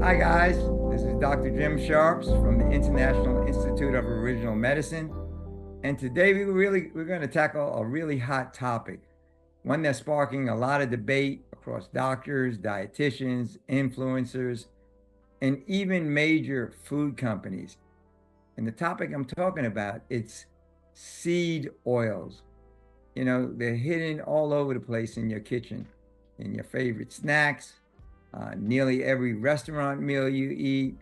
Hi guys, this is Dr. Jim Sharps from the International Institute of Original Medicine. And today we're going to tackle a really hot topic, one that's sparking a lot of debate across doctors, dietitians, influencers, and even major food companies. And the topic I'm talking about, it's seed oils. You know, they're hidden all over the place in your kitchen, in your favorite snacks, nearly every restaurant meal you eat.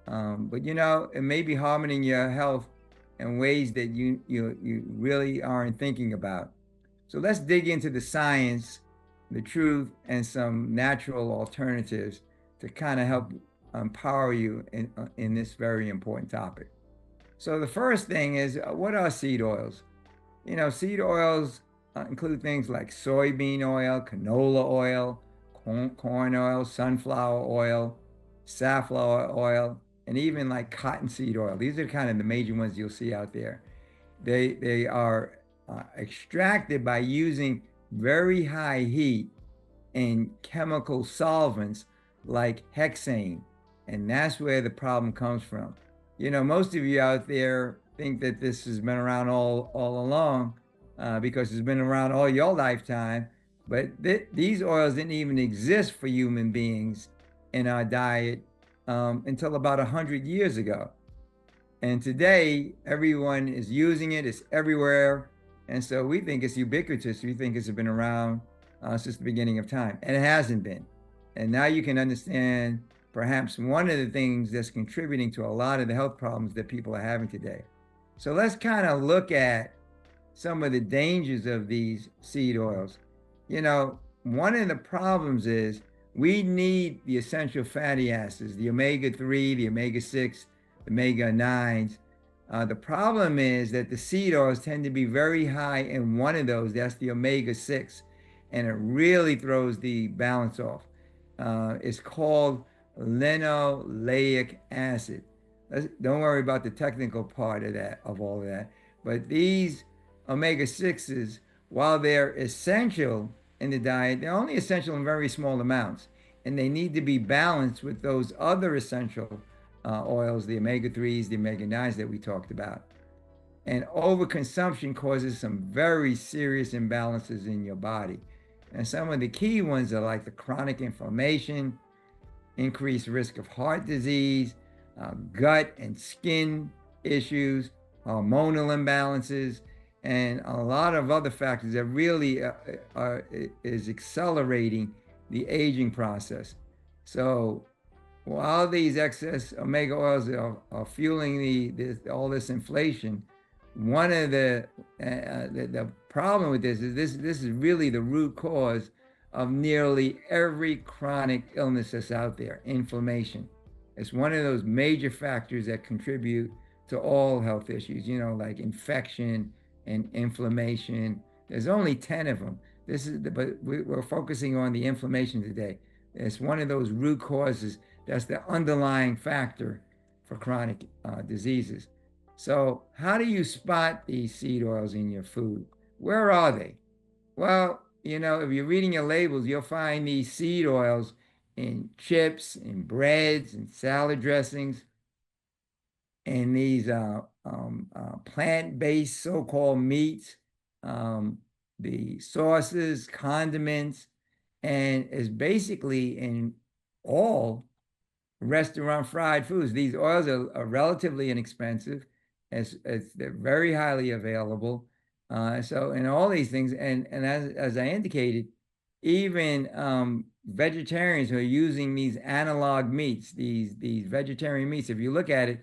But you know, it may be harming your health in ways that you really aren't thinking about. So let's dig into the science, the truth, and some natural alternatives to kind of help empower you in this very important topic. So the first thing is, what are seed oils? You know, seed oils include things like soybean oil, canola oil, corn oil, sunflower oil, safflower oil, and even like cottonseed oil. These are kind of the major ones you'll see out there. They are extracted by using very high heat and chemical solvents like hexane, and that's where the problem comes from. You know, most of you out there think that this has been around all along because it's been around all your lifetime, but these oils didn't even exist for human beings in our diet until about 100 years ago. And today, everyone is using it. It's everywhere. And so we think it's ubiquitous. We think it's been around since the beginning of time. And it hasn't been. And now you can understand perhaps one of the things that's contributing to a lot of the health problems that people are having today. So let's kind of look at some of the dangers of these seed oils. You know, one of the problems is we need the essential fatty acids, the omega-3, the omega-6, the omega-9s. The problem is that the seed oils tend to be very high in one of those, that's the omega-6, and it really throws the balance off. It's called linoleic acid. Don't worry about the technical part of that, of all of that. But these omega-6s, while they're essential in the diet, they're only essential in very small amounts. And they need to be balanced with those other essential oils, the omega-3s, the omega-9s that we talked about. And overconsumption causes some very serious imbalances in your body. And some of the key ones are like the chronic inflammation, increased risk of heart disease, gut and skin issues, hormonal imbalances, and a lot of other factors that really is accelerating the aging process. So while these excess omega oils are fueling all this inflation, one of the problem with this is really the root cause of nearly every chronic illness that's out there, inflammation. It's one of those major factors that contribute to all health issues, you know, like infection and inflammation. There's only 10 of them. But we're focusing on the inflammation today. It's one of those root causes that's the underlying factor for chronic diseases. So, how do you spot these seed oils in your food? Where are they? Well, you know, if you're reading your labels, you'll find these seed oils in chips, in breads, in salad dressings, and these plant-based so-called meats, the sauces, condiments, and is basically in all restaurant fried foods. These oils are relatively inexpensive, as they're very highly available. So in all these things, and as I indicated, even vegetarians who are using these analog meats, these vegetarian meats, if you look at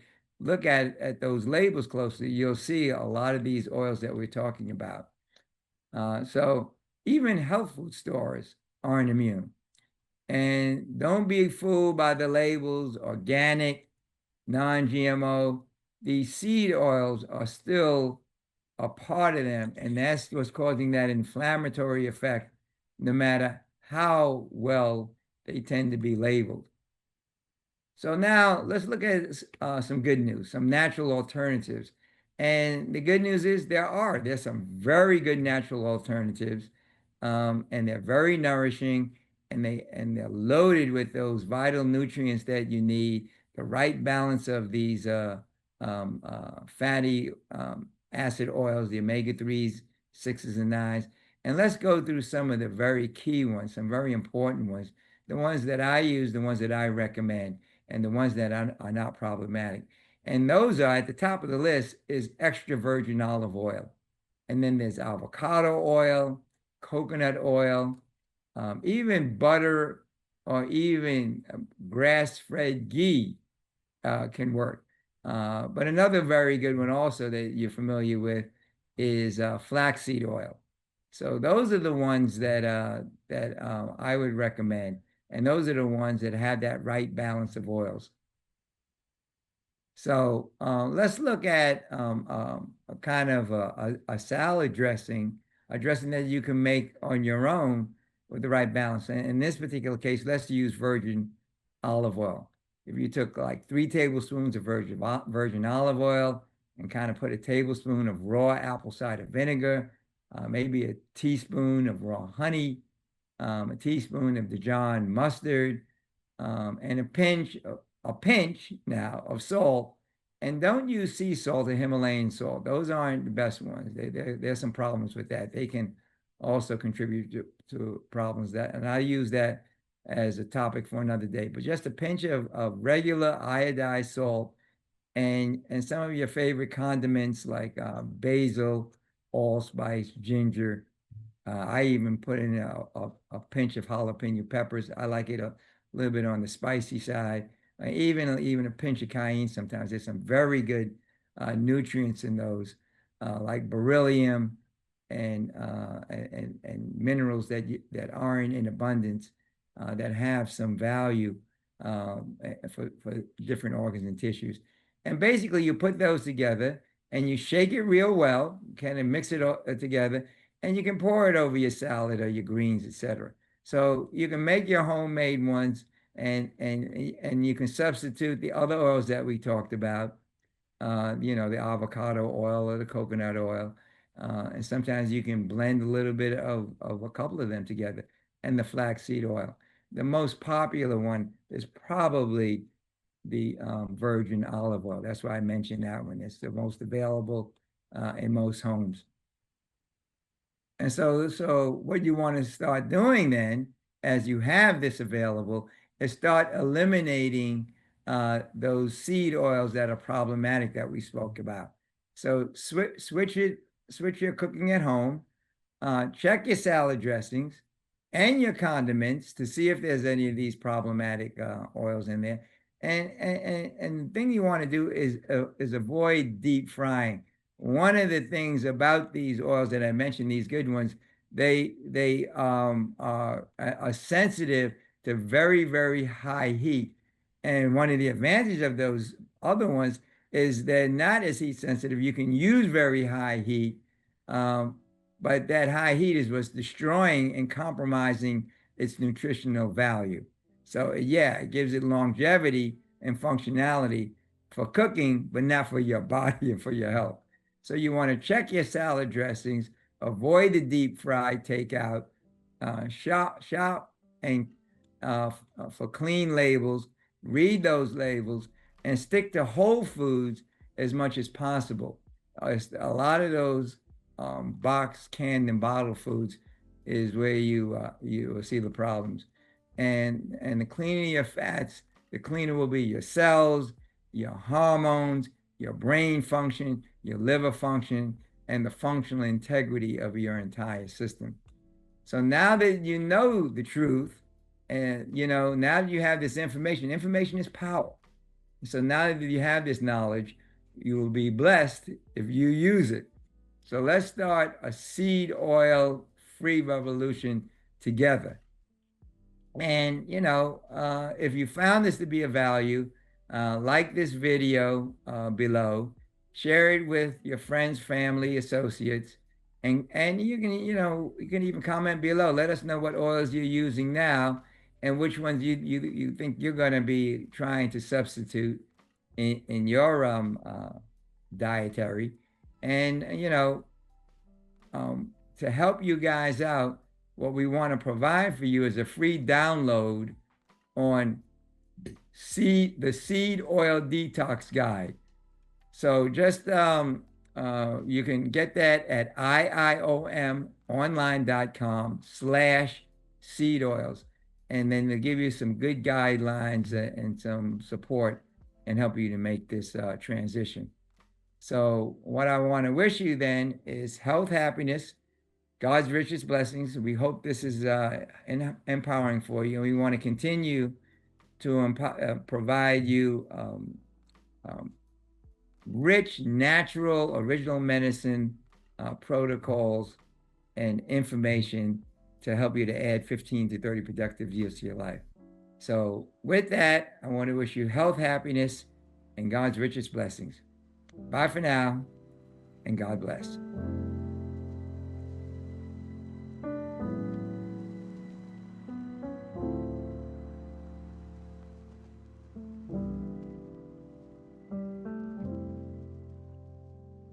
those labels closely, you'll see a lot of these oils that we're talking about. So even health food stores aren't immune. And don't be fooled by the labels, organic, non-GMO. These seed oils are still a part of them, and that's what's causing that inflammatory effect, no matter how well they tend to be labeled. So now let's look at some good news, some natural alternatives. And the good news is there's some very good natural alternatives, and they're very nourishing, and they're loaded with those vital nutrients that you need, the right balance of these fatty acid oils, the omega-3s, sixes, and nines. And let's go through some of the very key ones, some very important ones, the ones that I use, the ones that I recommend, and the ones that are not problematic. And those are at the top of the list is extra virgin olive oil. And then there's avocado oil, coconut oil, even butter, or even grass-fed ghee can work. But another very good one also that you're familiar with is flaxseed oil. So those are the ones that I would recommend, and those are the ones that have that right balance of oils. So let's look at a kind of a salad dressing, a dressing that you can make on your own with the right balance. And in this particular case, let's use virgin olive oil. If you took like 3 tablespoons of virgin olive oil and kind of put a tablespoon of raw apple cider vinegar, maybe a teaspoon of raw honey, a teaspoon of Dijon mustard, and a pinch now of salt. And don't use sea salt or Himalayan salt. Those aren't the best ones. There's some problems with that. They can also contribute to problems that, and I use that as a topic for another day. But just a pinch of regular iodized salt and some of your favorite condiments like basil, allspice, ginger, I even put in a pinch of jalapeno peppers. I like it a little bit on the spicy side. Even a pinch of cayenne sometimes. There's some very good nutrients in those, like beryllium and minerals that aren't in abundance, that have some value for different organs and tissues. And basically, you put those together and you shake it real well, kind of mix it all together, and you can pour it over your salad or your greens, etc. So you can make your homemade ones, and you can substitute the other oils that we talked about, the avocado oil or the coconut oil, and sometimes you can blend a little bit of a couple of them together, and the flaxseed oil. The most popular one is probably the virgin olive oil. That's why I mentioned that one. It's the most available in most homes. And so what you want to start doing then, as you have this available, is start eliminating those seed oils that are problematic that we spoke about. So switch your cooking at home. Check your salad dressings and your condiments to see if there's any of these problematic oils in there. And the thing you want to do is avoid deep frying. One of the things about these oils that I mentioned, these good ones, they are sensitive to very, very high heat. And one of the advantages of those other ones is they're not as heat sensitive. You can use very high heat, um, but that high heat is what's destroying and compromising its nutritional value. So yeah, it gives it longevity and functionality for cooking, but not for your body and for your health. So you want to check your salad dressings, avoid the deep fried takeout, shop and for clean labels, read those labels, and stick to whole foods as much as possible. A lot of those boxed, canned, and bottled foods is where you will see the problems. And the cleaner your fats, the cleaner will be your cells, your hormones, your brain function, your liver function, and the functional integrity of your entire system. So now that you know the truth, and now that you have this information is power. So now that you have this knowledge, you will be blessed if you use it. So let's start a seed oil free revolution together. And if you found this to be of value, like this video below, share it with your friends, family, associates, and you can even comment below. Let us know what oils you're using now and which ones you think you're going to be trying to substitute in your dietary. And to help you guys out, what we want to provide for you is a free download on the seed oil detox guide. So just you can get that at iiomonline.com/seed oils. And then they'll give you some good guidelines and some support and help you to make this transition. So what I want to wish you then is health, happiness, God's richest blessings. We hope this is empowering for you. And we want to continue to provide you rich, natural, original medicine protocols and information to help you to add 15 to 30 productive years to your life. So with that, I want to wish you health, happiness, and God's richest blessings. Bye for now, and God bless.